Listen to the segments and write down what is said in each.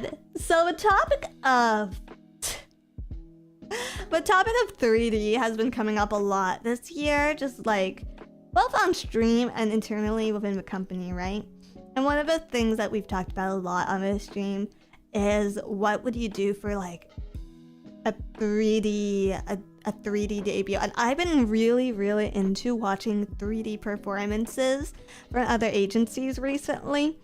god! So the topic of 3D has been coming up a lot this year, just like both on stream and internally within the company, right? And one of the things that we've talked about a lot on this stream is what would you do for like a 3D debut. And I've been really into watching 3D performances from other agencies recently.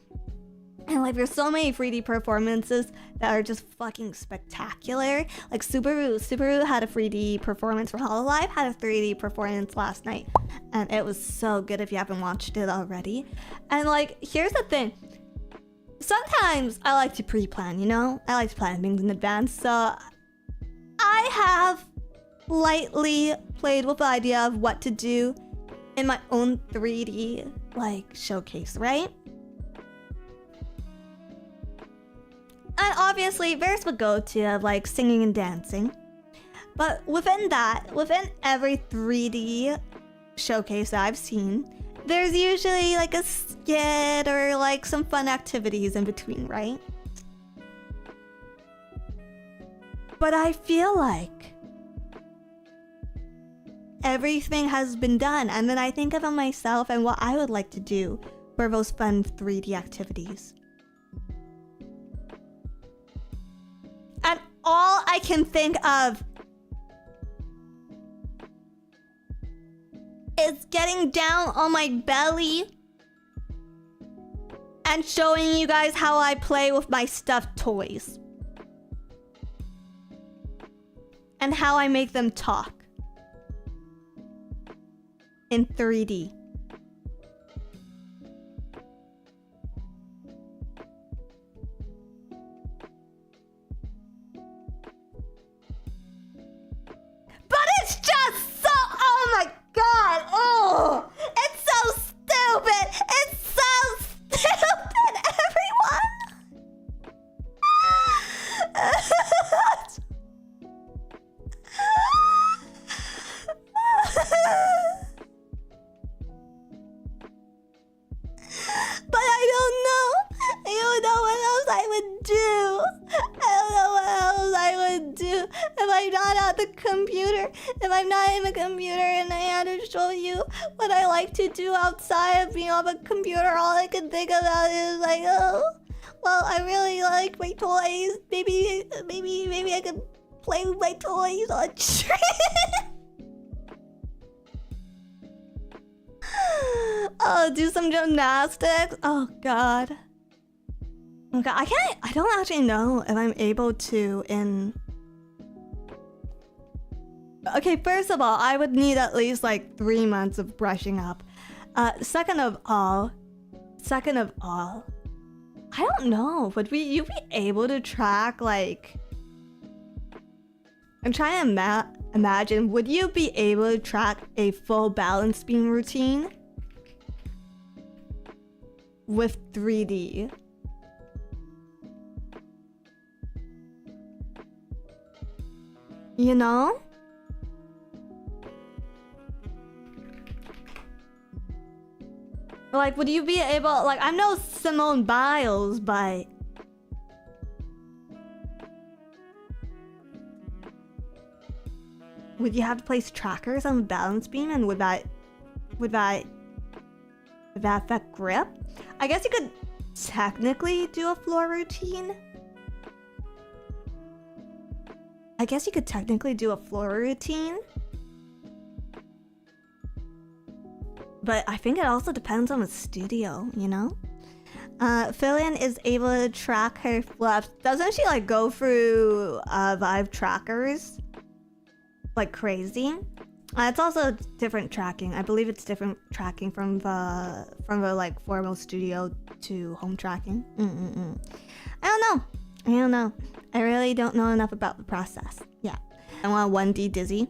And like there's so many 3D performances that are just fucking spectacular. Like Subaru had a 3D performance for Hololive, had a 3D performance last night. And it was so good if you haven't watched it already. And like, here's the thing. Sometimes I like to pre-plan, you know? I like to plan things in advance. So I have lightly played with the idea of what to do in my own 3D like showcase, right? And obviously there's the go-to of like singing and dancing. But within every 3D showcase that I've seen, there's usually like a skit or like some fun activities in between, right? But I feel like everything has been done, and then I think of myself and what I would like to do for those fun 3D activities. And all I can think of is getting down on my belly and showing you guys how I play with my stuffed toys. And how I make them talk. In 3D. But it's just so, oh my god, oh, it's so stupid, it's so stupid, everyone. But I don't know what else I would do. I don't know what else I would do if I'm not at the computer. If I'm not in the computer and I had to show you what I like to do outside of being on the computer, all I can think about is like, oh, well, I really like my toys. Maybe I could play with my toys on stream. Oh, do some gymnastics. Oh god. Okay, I don't actually know if I'm able to in... Okay, first of all, I would need at least like 3 months of brushing up. Second of all, I don't know. Would you be able to track like... I'm trying to imagine, would you be able to track a full balance beam routine with 3D? You know? Like, would you be able, like, I'm no Simone Biles, but would you have to place trackers on the balance beam, and would that affect grip? I guess you could technically do a floor routine. But I think it also depends on the studio, you know? Fillion is able to track her flips. Doesn't she like go through Vive trackers like crazy? It's also different tracking. I believe it's different tracking from the like formal studio to home tracking. I don't know. I really don't know enough about the process. Yeah. I want 1D Dizzy.